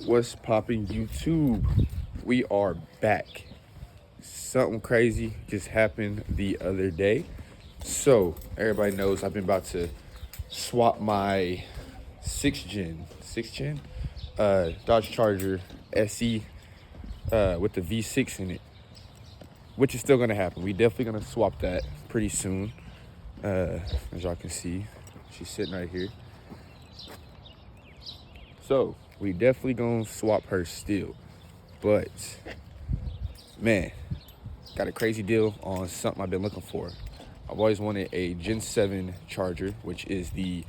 What's popping, YouTube? We are back. Something crazy just happened the other day. So, everybody knows I've been about to swap my 6th gen Dodge Charger SE with the V6 in it, which is still going to happen. We definitely going to swap that pretty soon. As y'all can see, she's sitting right here. So, we definitely going to swap her still. But, man, got a crazy deal on something I've been looking for. I've always wanted a Gen 7 charger, which is the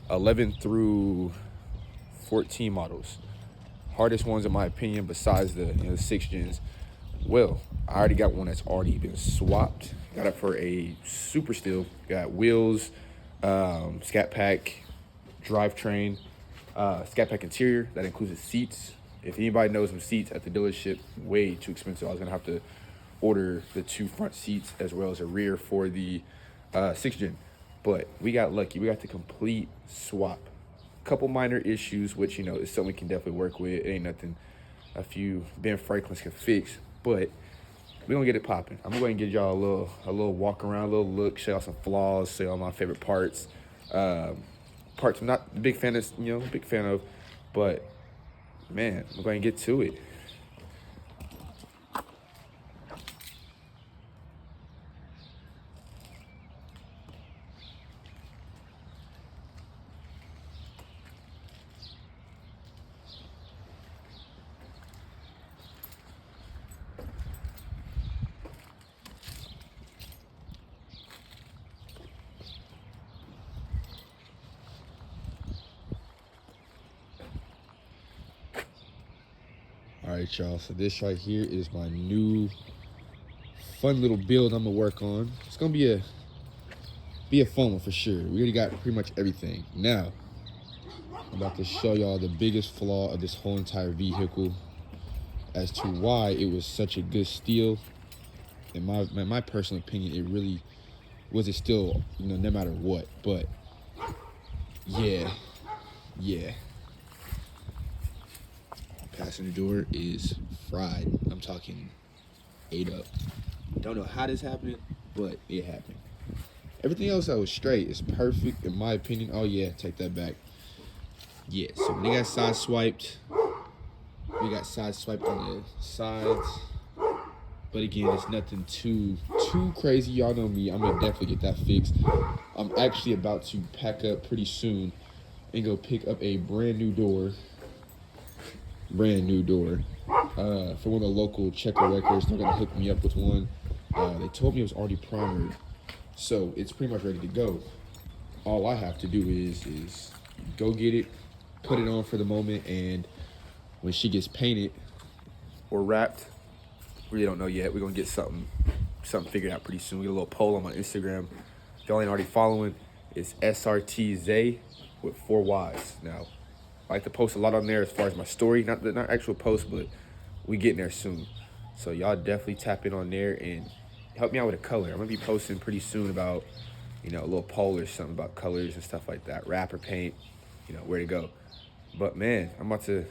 11 through 14 models. Hardest ones in my opinion, besides the 6 gens. Well, I already got one that's already been swapped. Got it for a super steal. Got wheels, scat pack, drivetrain, scat pack interior. That includes the seats. If anybody knows some seats at the dealership, way too expensive. I was gonna have to order the 2 front seats as well as a rear for the 6 gen. But we got lucky. We got the complete swap. Couple minor issues, which is something we can definitely work with. It ain't nothing a few Ben Franklins can fix, but we're gonna get it popping. I'm gonna go ahead and give y'all a little walk around, a little look, show y'all some flaws, show y'all my favorite parts. Parts I'm not a big fan of, but man, we're going to get to it. All right, y'all. So this right here is my new fun little build I'm gonna work on. It's gonna be a fun one for sure. We already got pretty much everything. Now, I'm about to show y'all the biggest flaw of this whole entire vehicle as to why it was such a good steal. In my personal opinion, it really was a steal, no matter what. But yeah. Passenger door is fried. I'm talking ate up. Don't know how this happened, but it happened. Everything else that was straight is perfect in my opinion. Oh yeah, take that back. Yeah, so we got side swiped. We got side swiped on the sides. But again, it's nothing too crazy. Y'all know me. I'm gonna definitely get that fixed. I'm actually about to pack up pretty soon and go pick up a brand new door for one of the local checker wreckers. They're gonna hook me up with one. They told me it was already primered, so it's pretty much ready to go. All I have to do is go get it, put it on for the moment, and when she gets painted or wrapped, really don't know yet. We're gonna get something figured out pretty soon. We get a little poll on my Instagram. If y'all ain't already following, it's SRTZ with 4 Ys. Now, I like to post a lot on there as far as my story, not actual post, but we getting there soon. So y'all definitely tap in on there and help me out with a color. I'm gonna be posting pretty soon about, a little poll or something about colors and stuff like that. Wrapper paint, where to go. But man, I'm about to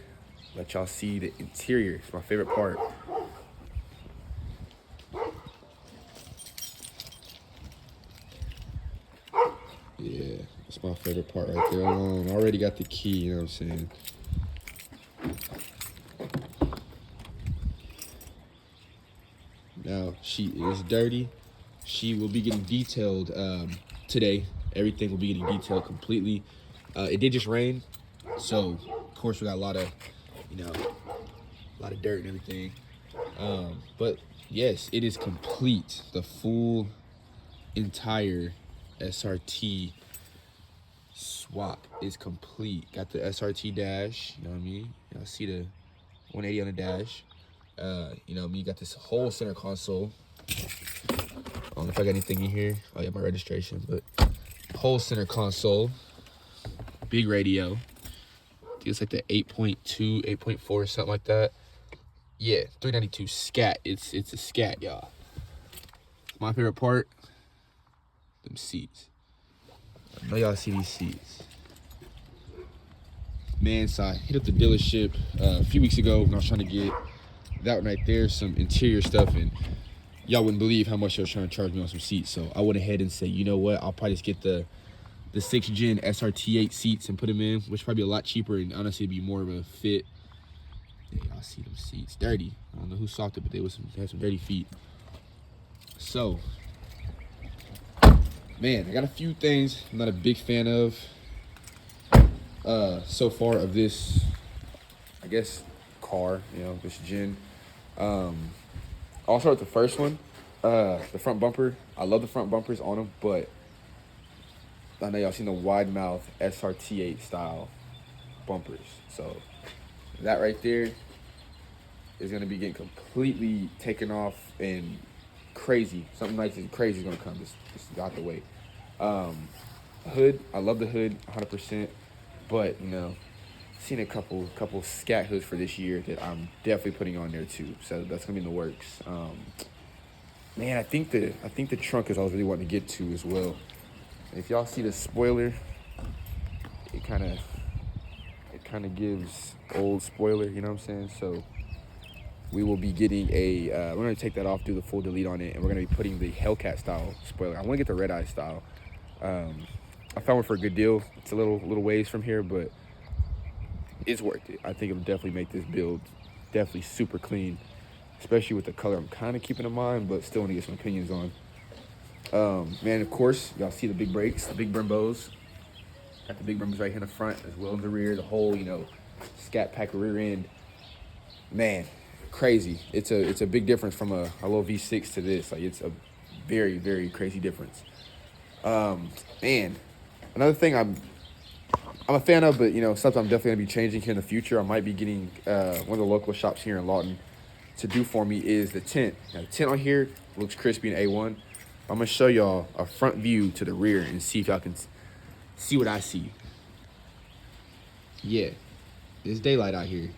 let y'all see the interior. It's my favorite part. Yeah, that's my favorite part right there. I already got the key, you know what I'm saying? Now, she is dirty. She will be getting detailed today. Everything will be getting detailed completely. It did just rain, so of course we got a lot of dirt and everything. But yes, it is complete. The full entire SRT swap is complete. Got the SRT dash, you know what I mean? Y'all see the 180 on the dash. You got this whole center console. I don't know if I got anything in here. Oh yeah, my registration, but whole center console. Big radio. I think it's like the 8.2, 8.4, something like that. Yeah, 392 scat. It's a scat, y'all. My favorite part, them seats. I know y'all see these seats. Man, so I hit up the dealership a few weeks ago when I was trying to get that one right there, some interior stuff, and y'all wouldn't believe how much they were trying to charge me on some seats. So I went ahead and said, you know what, I'll probably just get the 6th gen SRT8 seats and put them in, which probably be a lot cheaper and honestly be more of a fit. Yeah, y'all see them seats, dirty. I don't know who socked it, but they had some dirty feet. So, man, I got a few things I'm not a big fan of so far of this, I guess, car, you know, this gen. I'll start with the first one, the front bumper. I love the front bumpers on them, but I know y'all seen the wide mouth SRT8 style bumpers. So that right there is gonna be getting completely taken off and crazy. Something nice and crazy is gonna come. Just out the way. Hood, I love the hood 100%, but you know, seen a couple scat hoods for this year that I'm definitely putting on there too. So that's gonna be in the works. Man, I think the trunk is all I was really wanting to get to as well. If y'all see the spoiler, it kind of gives old spoiler, you know what I'm saying? So we will be getting a we're gonna take that off, do the full delete on it, and we're gonna be putting the Hellcat style spoiler. I want to get the red eye style. I found one for a good deal. It's a little ways from here, but it's worth it. I think it'll definitely make this build definitely super clean, especially with the color I'm kind of keeping in mind, but still want to get some opinions on. Man, of course, y'all see the big brakes, the big Brembos. Got the big Brembos right here in the front as well as the rear, the whole, you know, scat pack rear end. Man, crazy. It's a big difference from a little V6 to this. Like, it's a very, very crazy difference. Man, another thing I'm a fan of, but, you know, something I'm definitely going to be changing here in the future. I might be getting one of the local shops here in Lawton to do for me is the tint. Now, the tint on here looks crispy and A1. I'm going to show y'all a front view to the rear and see if y'all can see what I see. Yeah, there's daylight out here.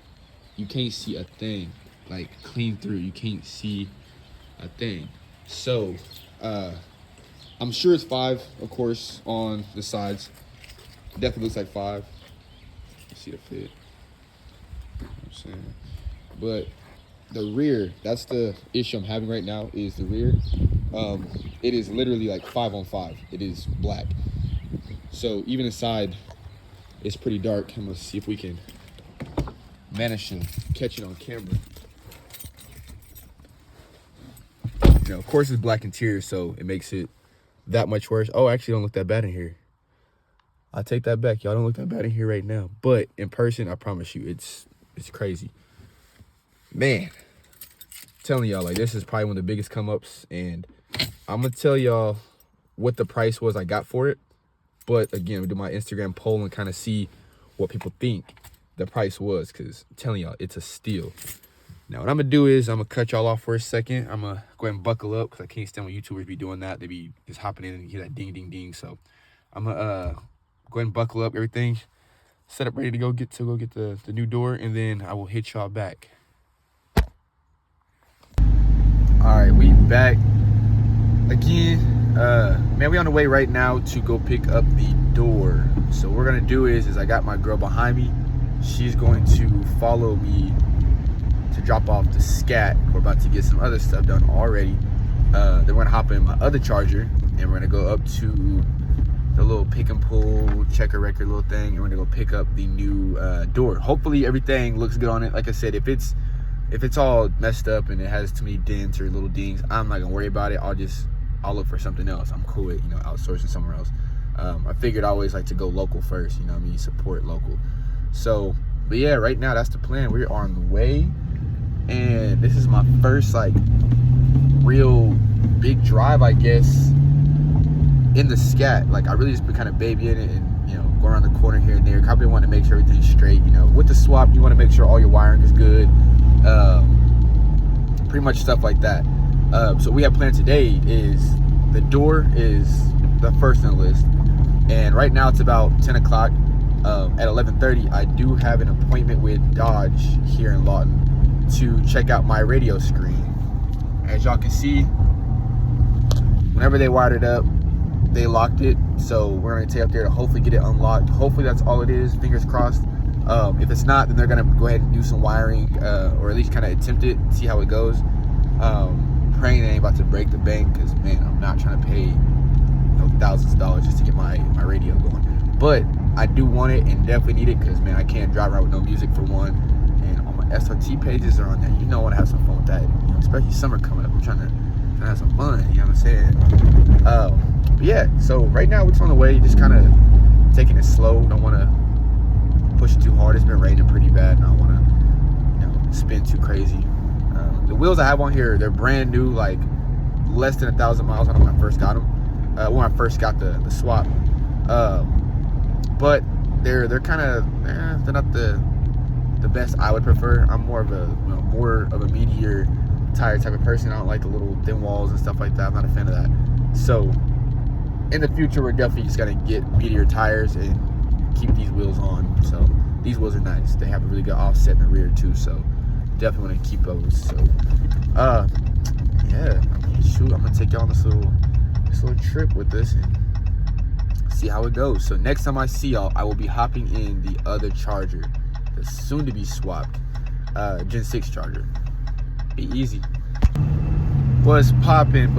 You can't see a thing. Like, clean through. You can't see a thing. So, I'm sure it's 5, of course, on the sides. Definitely looks like 5. You see the fit. You know what I'm saying? But the rear, that's the issue I'm having right now, is the rear. It is literally like 5 on 5. It is black. So even inside, it's pretty dark. I'm gonna see if we can manage to catch it on camera. You know, of course it's black interior, so it makes it that much worse. Oh, actually don't look that bad in here. I take that back. Y'all don't look that bad in here right now. But in person, I promise you, it's crazy. Man, I'm telling y'all, like, this is probably one of the biggest come-ups, and I'm gonna tell y'all what the price was I got for it. But again, we do my Instagram poll and kind of see what people think the price was, because I'm telling y'all, it's a steal. Now, what I'm gonna do is I'm gonna cut y'all off for a second. I'm gonna go ahead and buckle up, because I can't stand when YouTubers be doing that. They be just hopping in and you hear that ding, ding, ding. So I'm gonna go ahead and buckle up everything, set up ready to go get the new door, and then I will hit y'all back. All right, we back again. Man, we on the way right now to go pick up the door. So what we're gonna do is I got my girl behind me. She's going to follow me to drop off the scat. We're about to get some other stuff done already. Then we're gonna hop in my other Charger, and we're gonna go up to the little pick and pull checker record little thing, and we're gonna go pick up the new door. Hopefully everything looks good on it. Like I said, if it's all messed up and it has too many dents or little dings, I'm not gonna worry about it. I'll look for something else. I'm cool with, you know, outsourcing somewhere else. I figured I always like to go local first, you know what I mean, support local. So, but yeah, right now that's the plan. We're on the way, and this is my first like real big drive, I guess, in the scat. Like, I really just been kind of babying it and, you know, go around the corner here and there. Probably want to make sure everything's straight, you know. With the swap, you want to make sure all your wiring is good. Pretty much stuff like that. So we have planned today is the door is the first on the list, and right now it's about 10 o'clock. At 11:30, I do have an appointment with Dodge here in Lawton to check out my radio screen. As y'all can see, whenever they wired it up, they locked it. So we're gonna take up there to hopefully get it unlocked. Hopefully that's all it is. Fingers crossed. If it's not, then they're gonna go ahead and do some wiring, or at least kind of attempt it, see how it goes. Praying they ain't about to break the bank, because man, I'm not trying to pay thousands of dollars just to get my radio going. But I do want it and definitely need it, because man, I can't drive around with no music for one, and all my SRT pages are on there. I want to have some fun with that, especially summer coming up. I'm trying to have some fun, you know what I'm saying? But yeah, so right now we're just on the way, just kind of taking it slow. Don't want to push it too hard. It's been raining pretty bad, and I don't want to spin too crazy. The wheels I have on here, they're brand new, like less than 1,000 miles on them when I first got them, when I first got the swap. But they're kind of they're not the best I would prefer. I'm more of a more of a meatier tire type of person. I don't like the little thin walls and stuff like that. I'm not a fan of that. So in the future, we're definitely just gonna get meatier tires and keep these wheels on. So these wheels are nice. They have a really good offset in the rear too. So definitely want to keep those. So yeah, shoot, I'm gonna take y'all on this little trip with this and see how it goes. So next time I see y'all, I will be hopping in the other charger, the soon to be swapped Gen 6 charger. Be easy. What's poppin'?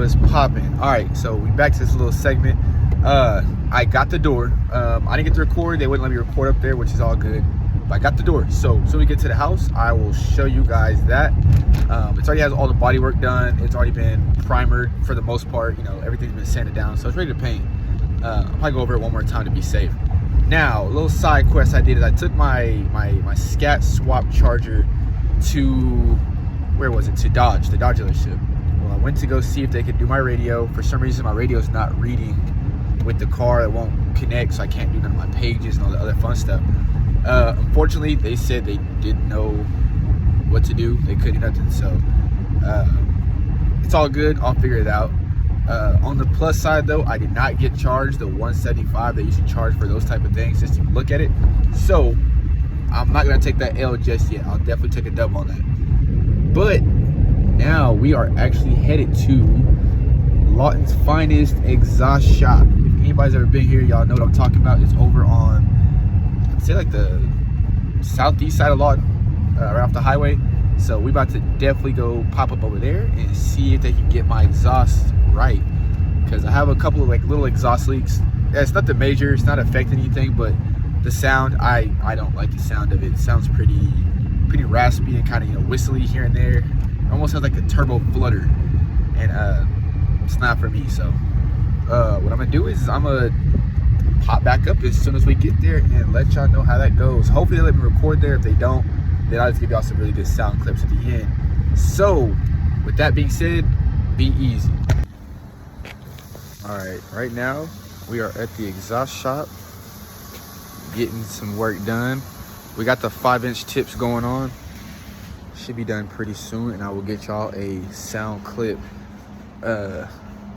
All right, so we back to this little segment. I got the door. I didn't get to record. They wouldn't let me record up there, which is all good. But I got the door. So we get to the house, I will show you guys that. It already has all the body work done. It's already been primered for the most part. Everything's been sanded down, so it's ready to paint. I'll probably go over it one more time to be safe. Now, a little side quest I did is I took my scat swap charger to, where was it? To Dodge, the Dodge dealership. Well, I went to go see if they could do my radio. For some reason, my radio is not reading with the car. It won't connect, so I can't do none of my pages and all the other fun stuff. Unfortunately, they said they didn't know what to do. They couldn't do nothing, so it's all good. I'll figure it out. On the plus side, though, I did not get charged the $175 they usually charge for those type of things, just to look at it. So I'm not gonna take that L just yet. I'll definitely take a dub on that. But now we are actually headed to Lawton's finest exhaust shop. If anybody's ever been here, y'all know what I'm talking about. It's over on, I'd say, like the southeast side of Lawton, right off the highway. So we about to definitely go pop up over there and see if they can get my exhaust right, because I have a couple of like little exhaust leaks. It's nothing major, it's not affecting anything, but the sound, I don't like the sound of it. It sounds pretty raspy and kind of whistly here and there. It almost has like a turbo flutter, and it's not for me. So what I'm gonna do is I'm gonna pop back up as soon as we get there and let y'all know how that goes. Hopefully they let me record there. If they don't, then I'll just give y'all some really good sound clips at the end. So with that being said, be easy. All right, right now we are at the exhaust shop getting some work done. We got the 5-inch tips going on. Should be done pretty soon, and I will get y'all a sound clip. The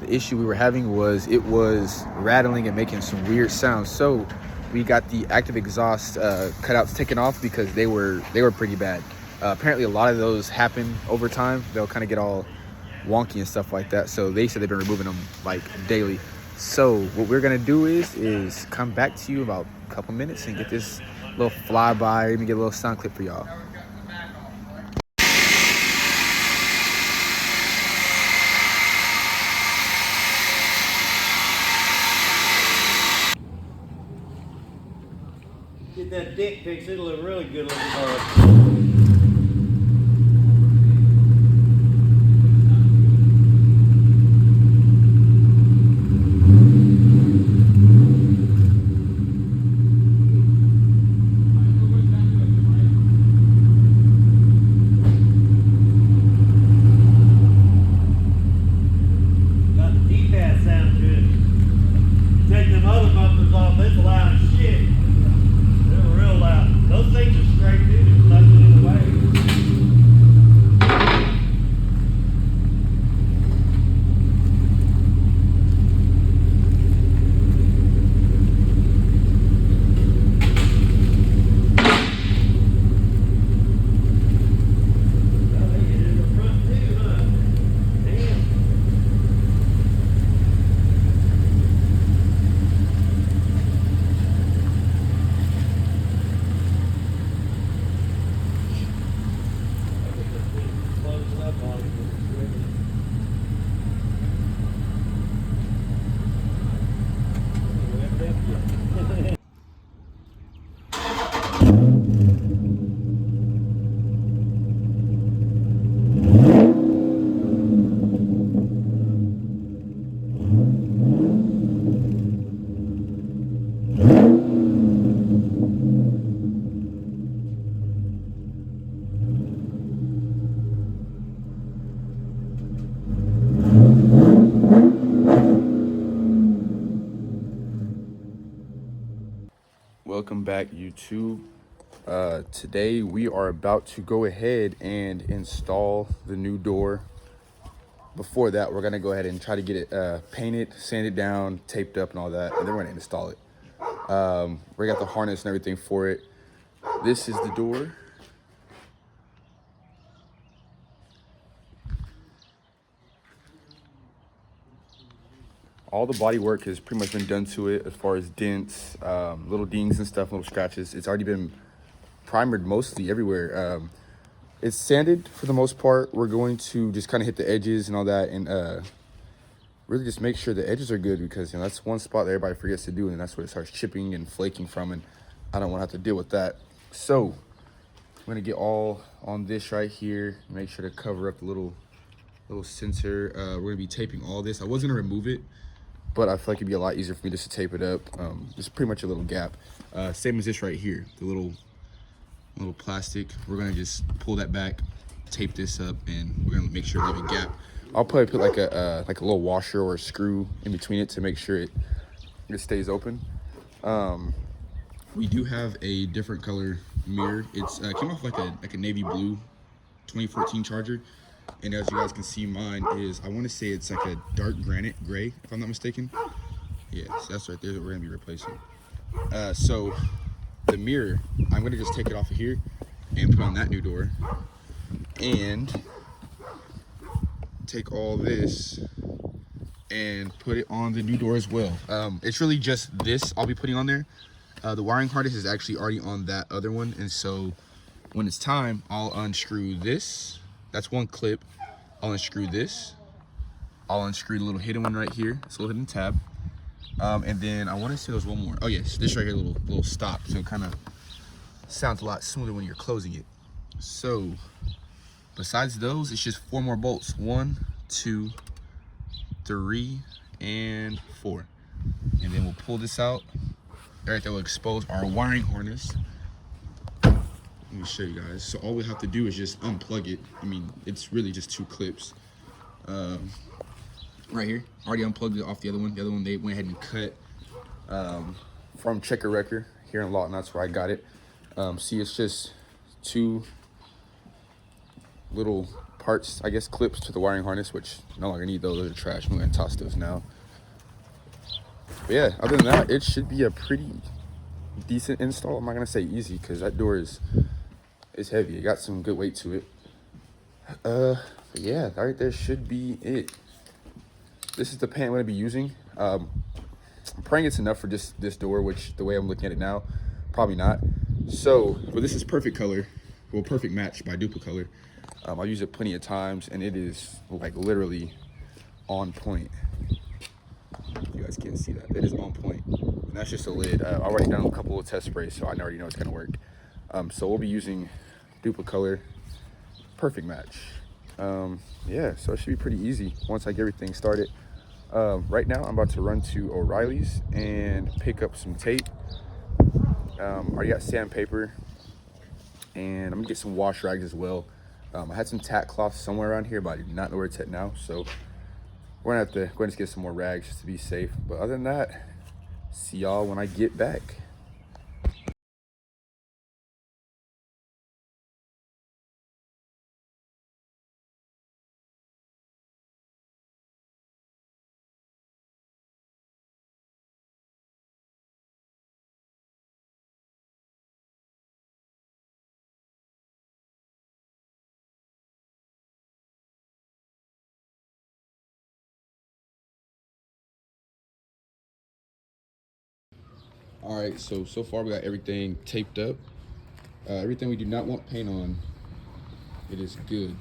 issue we were having was it was rattling and making some weird sounds. So we got the active exhaust cutouts taken off because they were pretty bad. Apparently a lot of those happen over time. They'll kind of get all wonky and stuff like that. So they said they've been removing them like daily. So what we're gonna do is come back to you about a couple minutes and get this little flyby. Let me get a little sound clip for y'all. Get that dick pics, it'll look really good looking for us. Take them other mufflers off, it's loud as shit. They're real loud. Those things are straight, dude. Welcome back, YouTube. Today we are about to go ahead and install the new door. Before that, we're gonna go ahead and try to get it painted, sanded down, taped up and all that, and then we're gonna install it. We got the harness and everything for it. This is the door. All the body work has pretty much been done to it, as far as dents, little dings and stuff, little scratches. It's already been primered mostly everywhere. It's sanded for the most part. We're going to just kind of hit the edges and all that, and really just make sure the edges are good, because that's one spot that everybody forgets to do, and that's what it starts chipping and flaking from, and I don't want to have to deal with that. So I'm gonna get all on this right here. Make sure to cover up the little sensor. We're gonna be taping all this. I was gonna remove it, but I feel like it'd be a lot easier for me just to tape it up. There's pretty much a little gap. Same as this right here, the little plastic. We're gonna just pull that back, tape this up, and we're gonna make sure we have a gap. I'll probably put like a little washer or a screw in between it to make sure it stays open. We do have a different color mirror. It's came off like a navy blue 2014 Charger. And as you guys can see, mine is, I want to say it's like a dark granite gray, if I'm not mistaken. Yes, that's right there that we're going to be replacing. So the mirror, I'm going to just take it off of here and put on that new door. And take all this and put it on the new door as well. It's really just this I'll be putting on there. The wiring harness is actually already on that other one. And so when it's time, I'll unscrew this. That's one clip. I'll unscrew this. I'll unscrew the little hidden one right here. It's a little hidden tab. And then I want to say there's one more. Oh yes, this right here, little stop. So it kind of sounds a lot smoother when you're closing it. So besides those, it's just 4 more bolts. 1, 2, 3, and 4. And then we'll pull this out. Right, that will expose our wiring harness. Let me show you guys. So all we have to do is just unplug it. I mean, it's really just 2 clips. Right here, already unplugged it off the other one. The other one they went ahead and cut from Checker Wrecker here in Lawton. That's where I got it. See, it's just 2 little parts, I guess, clips to the wiring harness, which no longer need those. Those are trash. I'm gonna toss those now. But yeah, other than that, it should be a pretty decent install. I'm not gonna say easy, because that door is heavy. It got some good weight to it. But yeah, right there should be it. This is the paint I'm gonna be using. I'm praying it's enough for just this door, which the way I'm looking at it now, probably not. So, but this is perfect color, well, perfect match by Duplicolor. I'll use it plenty of times, and it is like literally on point. You guys can't see that. It is on point. And that's just a lid. I've already done a couple of test sprays, so I already know it's gonna work. So we'll be using Duplicolor, perfect match. Yeah, so it should be pretty easy once I get everything started. Right now, I'm about to run to O'Reilly's and pick up some tape. Already got sandpaper, and I'm gonna get some wash rags as well. I had some tack cloth somewhere around here, but I do not know where it's at now. So we're gonna have to go ahead and get some more rags just to be safe. But other than that, see y'all when I get back. All right, so far we got everything taped up. Everything we do not want paint on, it is good.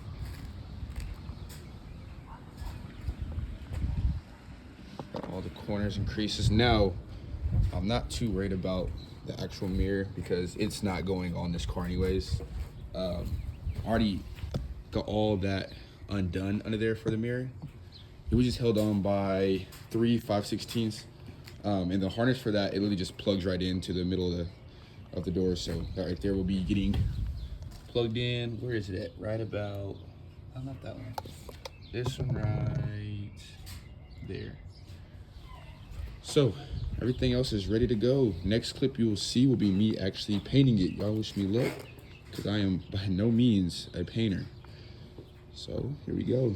Got all the corners and creases. Now, I'm not too worried about the actual mirror, because it's not going on this car anyways. Already got all that undone under there for the mirror. It was just held on by 3 5/16. And the harness for that, it literally just plugs right into the middle of the door. So that right there will be getting plugged in. Where is it at? Right about, oh, not that one. This one right there. So Everything else is ready to go. Next clip you will see will be me actually painting it. Y'all wish me luck, because I am by no means a painter. So here we go.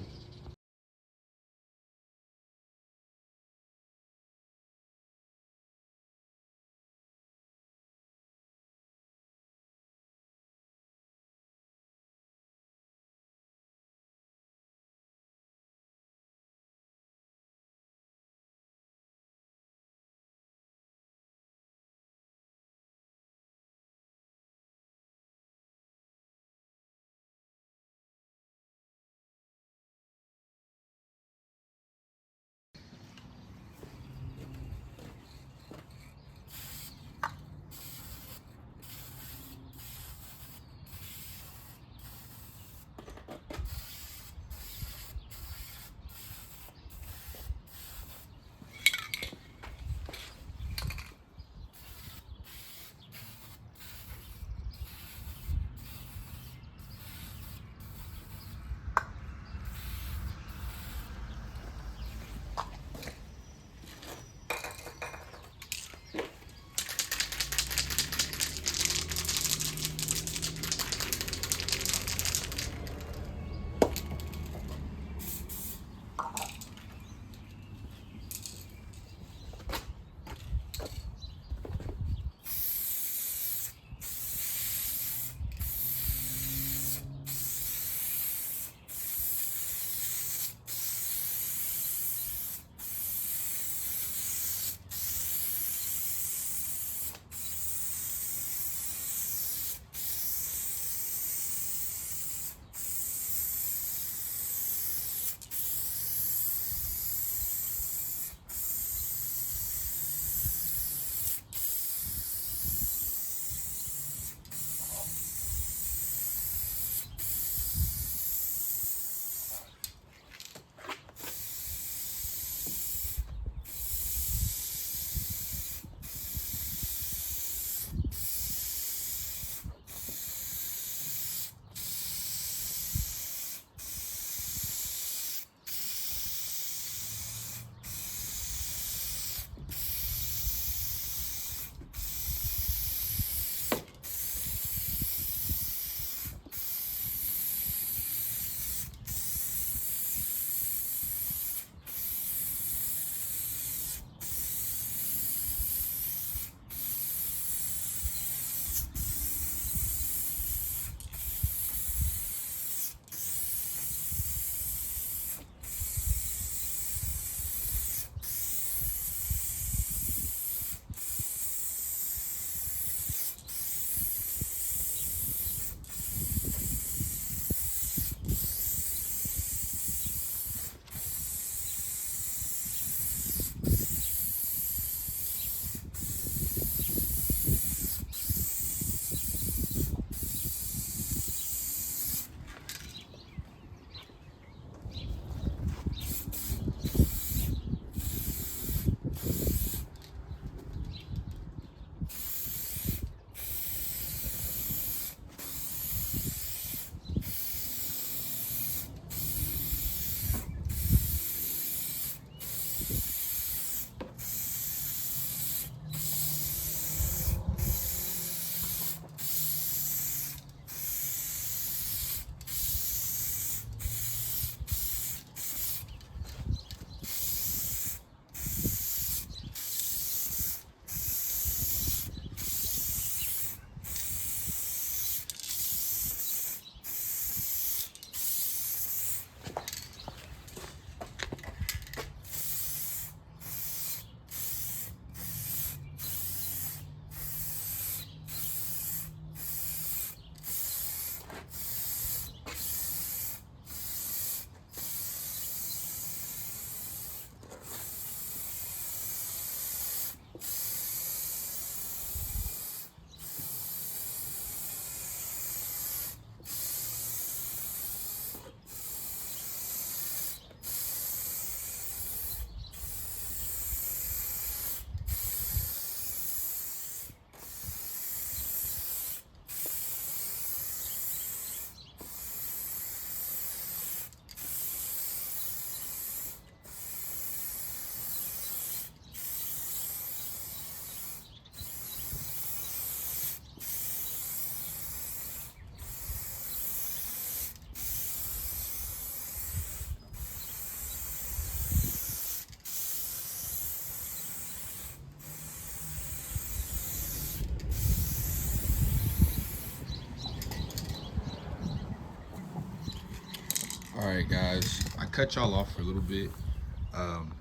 All right, guys, I cut y'all off for a little bit.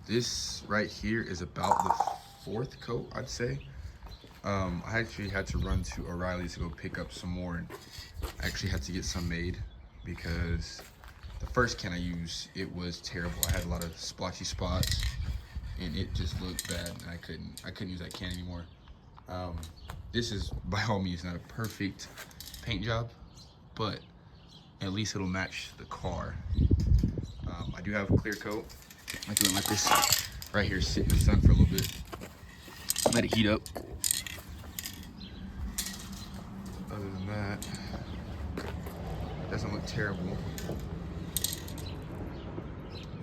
This right here is about the 4th coat, I'd say. I actually had to run to O'Reilly's to go pick up some more, and I actually had to get some made because the first can I used, it was terrible. I had a lot of splotchy spots and it just looked bad, and I couldn't use that can anymore. This is by all means not a perfect paint job, but at least it'll match the car. I do have a clear coat. I do let this right here sit in the sun for a little bit. Let it heat up. Other than that, it doesn't look terrible.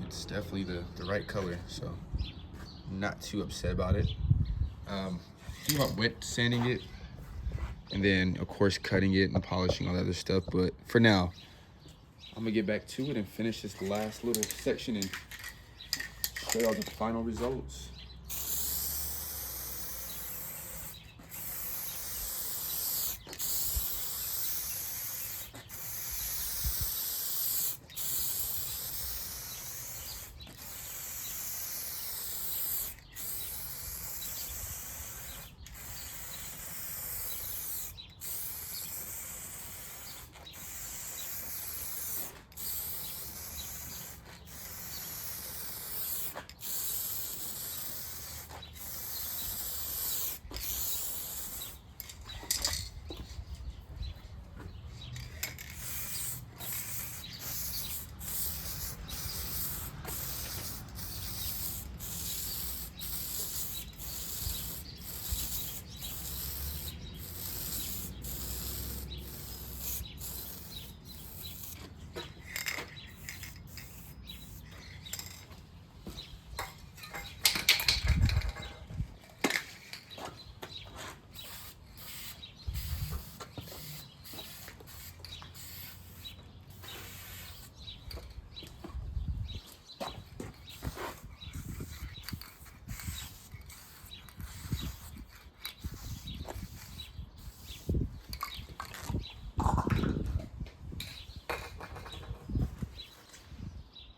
It's definitely the right color, so I'm not too upset about it. Think about wet sanding it, and then of course cutting it and polishing all that other stuff. But for now, I'm gonna get back to it and finish this last little section and show y'all the final results.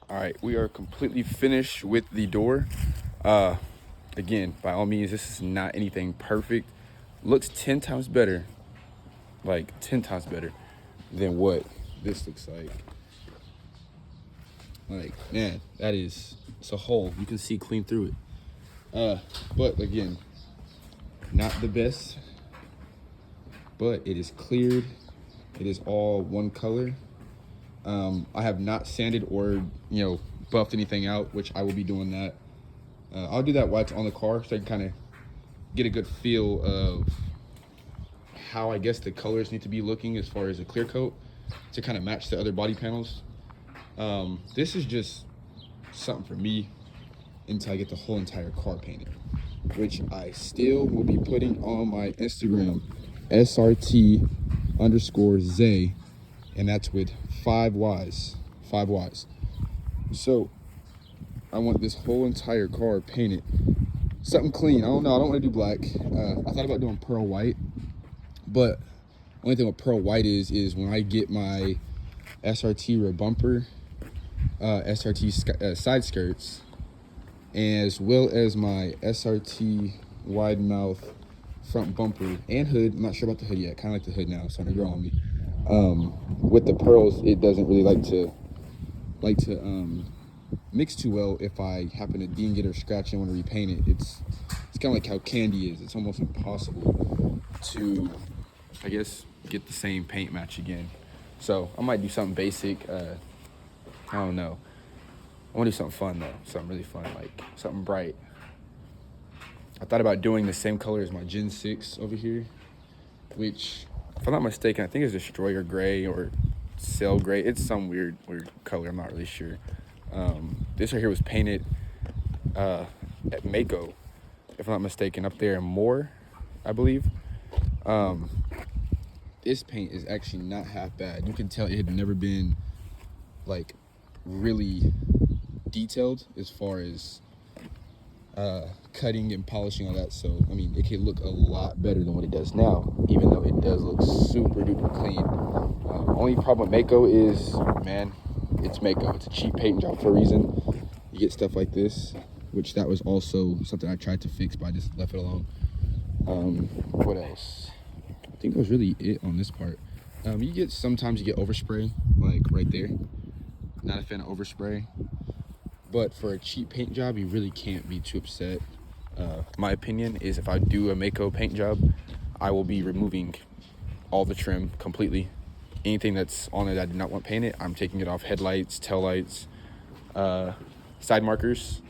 All right, we are completely finished with the door. Again, by all means, this is not anything perfect. Looks 10 times better, like 10 times better than what this looks like. Like, man, it's a hole. You can see clean through it. But again, not the best, but it is cleared. It is all one color. I have not sanded or, buffed anything out, which I will be doing that. I'll do that while it's on the car so I can kind of get a good feel of how I guess the colors need to be looking as far as a clear coat to kind of match the other body panels. This is just something for me until I get the whole entire car painted, which I still will be putting on my Instagram, SRT_Zay, and that's with 5 Ys. So I want this whole entire car painted something clean. I don't know, I don't want to do black. I thought about doing pearl white, but only thing with pearl white is when I get my SRT rear bumper, SRT side skirts, as well as my SRT wide mouth front bumper and hood. I'm not sure about the hood yet. Kind of like the hood now. It's starting to grow on me. With the pearls, it doesn't really like to mix too well. If I happen to ding it or scratch it and want to repaint it, it's kind of like how candy is. It's almost impossible to, I guess, get the same paint match again. So I might do something basic. I don't know. I want to do something fun though, something really fun, like something bright. I thought about doing the same color as my Gen 6 over here, which, if I'm not mistaken, I think it's Destroyer Gray or Sail Gray. It's some weird color. I'm not really sure. This right here was painted at Mako, if I'm not mistaken, up there in Moore, I believe. This paint is actually not half bad. You can tell it had never been like really detailed as far as cutting and polishing all that. So I mean, it can look a lot better than what it does now, even though it does look super duper clean. Only problem with Mako is, man, it's Mako. It's a cheap paint job for a reason. You get stuff like this, which that was also something I tried to fix, but I just left it alone. What else? I think that was really it on this part. Sometimes you get overspray, like right there. Not a fan of overspray, but for a cheap paint job, you really can't be too upset. My opinion is if I do a Mako paint job, I will be removing all the trim completely. Anything that's on it that I do not want painted, I'm taking it off. Headlights, taillights, side markers,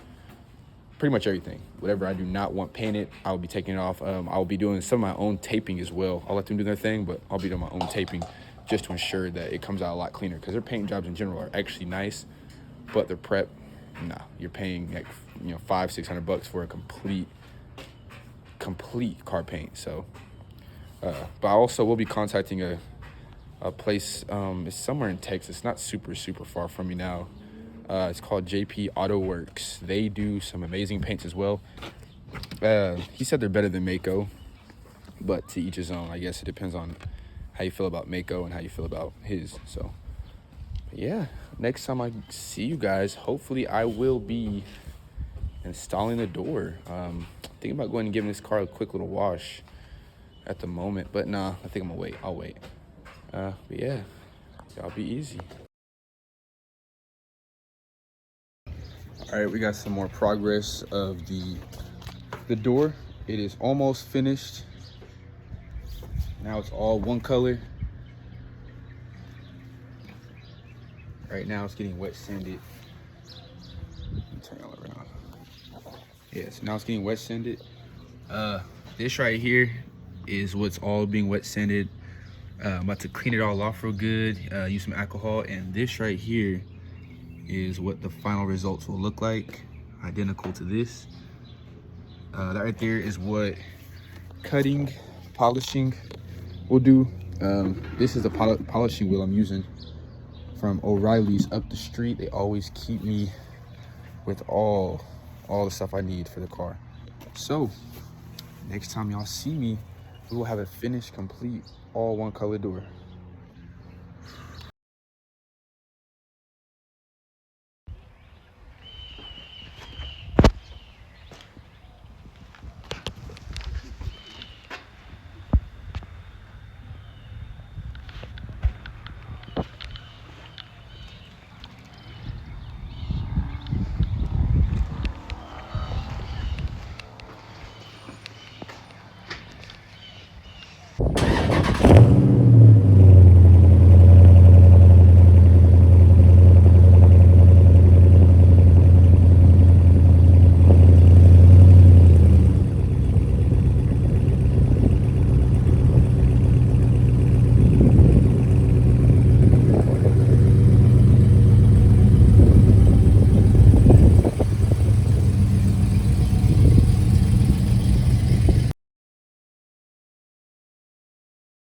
pretty much everything. Whatever I do not want painted, I'll be taking it off. I'll be doing some of my own taping as well. I'll let them do their thing, but I'll be doing my own taping just to ensure that it comes out a lot cleaner, because their paint jobs in general are actually nice, but their prep, nah, you're paying like, you know, $500-600 for a complete car paint. So but I also will be contacting a place, it's somewhere in Texas, not super far from me now. It's called JP Auto Works. They do some amazing paints as well. He said they're better than Mako, but to each his own. I guess it depends on how you feel about Mako and how you feel about his. So yeah, next time I see you guys, hopefully I will be installing the door. Thinking about going and giving this car a quick little wash at the moment, but nah, I think I'm gonna wait. I'll wait. But yeah, y'all be easy. All right, we got some more progress of the door. It is almost finished. Now it's all one color. Right now it's getting wet sanded. Let me turn it all around. Yeah, so now it's getting wet sanded. This right here is what's all being wet sanded. I'm about to clean it all off real good, use some alcohol, and this right here is what the final results will look like, identical to this. That right there is what cutting, polishing will do. This is the polishing wheel I'm using from O'Reilly's up the street. They always keep me with all the stuff I need for the car. So next time y'all see me, we will have a finished, complete, all one color door.